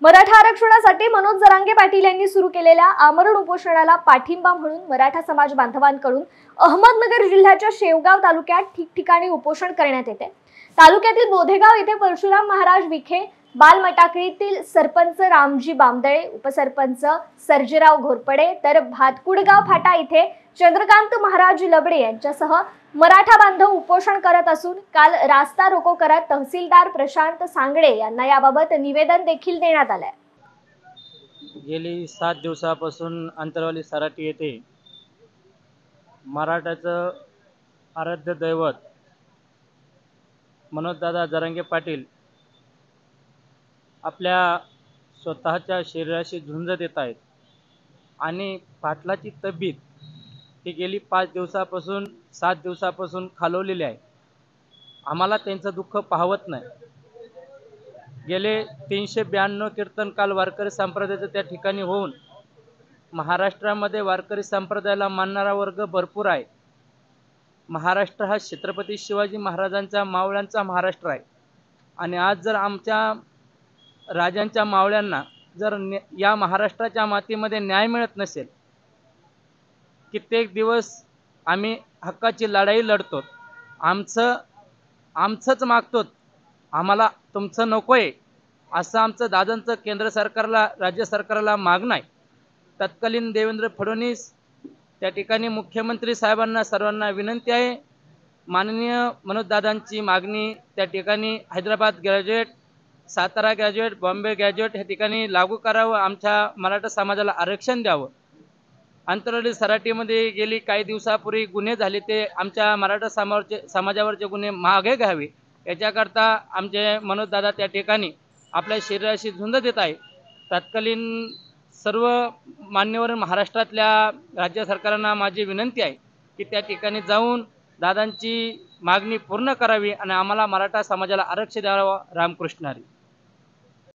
मराठा आरक्षणासाठी मनोज जरांगे पाटील यांनी सुरू केलेल्या आमरण उपोषणाला पाठिंबा म्हणून मराठा समाज बांधवांकडून अहमदनगर जिल्ह्याच्या शेवगाव तालुक्यात ठिकठिकाणी उपोषण करण्यात येते। तालुक्यातील बोधेगाव येथे परशुराम महाराज विखे बालमटाकळीतील सरपंच रामजी बामदळे, उपसरपंच सर्जेराव घोरपडे तर भातकुडगाव फाटा इथे चंद्रकांत महाराज लबडे यांच्यासह मराठा बांधव उपोषण करत असून काल रास्ता रोको करत तहसीलदार प्रशांत सांगडे यांना याबाबत निवेदन देखील देण्यात आले। गेली 7 दिवसापासून अंतरवाली सराटी येथे मराठाचं आराध्य दैवत मनोजदादा जरांगे पाटील आपल्या स्वतःच्या शरीराशी झुंज देत आहेत आणि पाटलाची तब्येत ही गेली 5 दिवसापासून 7 दिवसापासून खालवलेली आहे। आम्हाला त्यांचं दुःख पाहवत नाही। गेले 392 कीर्तन काल वारकरी संप्रदायाचं त्या ठिकाणी होऊन महाराष्ट्रामध्ये वारकरी संप्रदायाला मानणारा वर्ग भरपूर आहे। महाराष्ट्र हा छत्रपती शिवाजी महाराजांच्या मावळ्यांचा महाराष्ट्र आहे आणि आज जर आमच्या राजांच्या मावळ्यांना जर या महाराष्ट्राच्या मातीमध्ये न्याय मिळत नसेल, कित्येक दिवस आम्ही हक्काची लढाई लढतो, आमचंच मागतो, आम्हाला तुमचं नकोय असं आमचं दादांचं केंद्र सरकारला राज्य सरकारला मागणं आहे। तत्कालीन देवेंद्र फडणवीस त्या ठिकाणी मुख्यमंत्री साहेबांना सर्वांना विनंती आहे, माननीय मनोजदादांची मागणी त्या ठिकाणी Hyderabad graduate, Satara graduate, Bombay graduate ह्या ठिकाणी लागू करावं, आमच्या मराठा समाजाला आरक्षण द्यावं। अंतरवाली सराटीमध्ये गेली काही दिवसापूर्वी गुन्हे झाले, ते आमच्या मराठा समाजावरचे गुन्हे मागे घ्यावे याच्याकरता आमचे मनोजदादा त्या ठिकाणी आपल्या शरीराशी झुंज देत आहे। तत्कालीन सर्व मान्यवर महाराष्ट्रातल्या राज्य सरकारांना माझी विनंती आहे की त्या ठिकाणी जाऊन दादांची मागणी पूर्ण करावी आणि आम्हाला मराठा समाजाला आरक्षण द्यावं। रामकृष्ण हरी।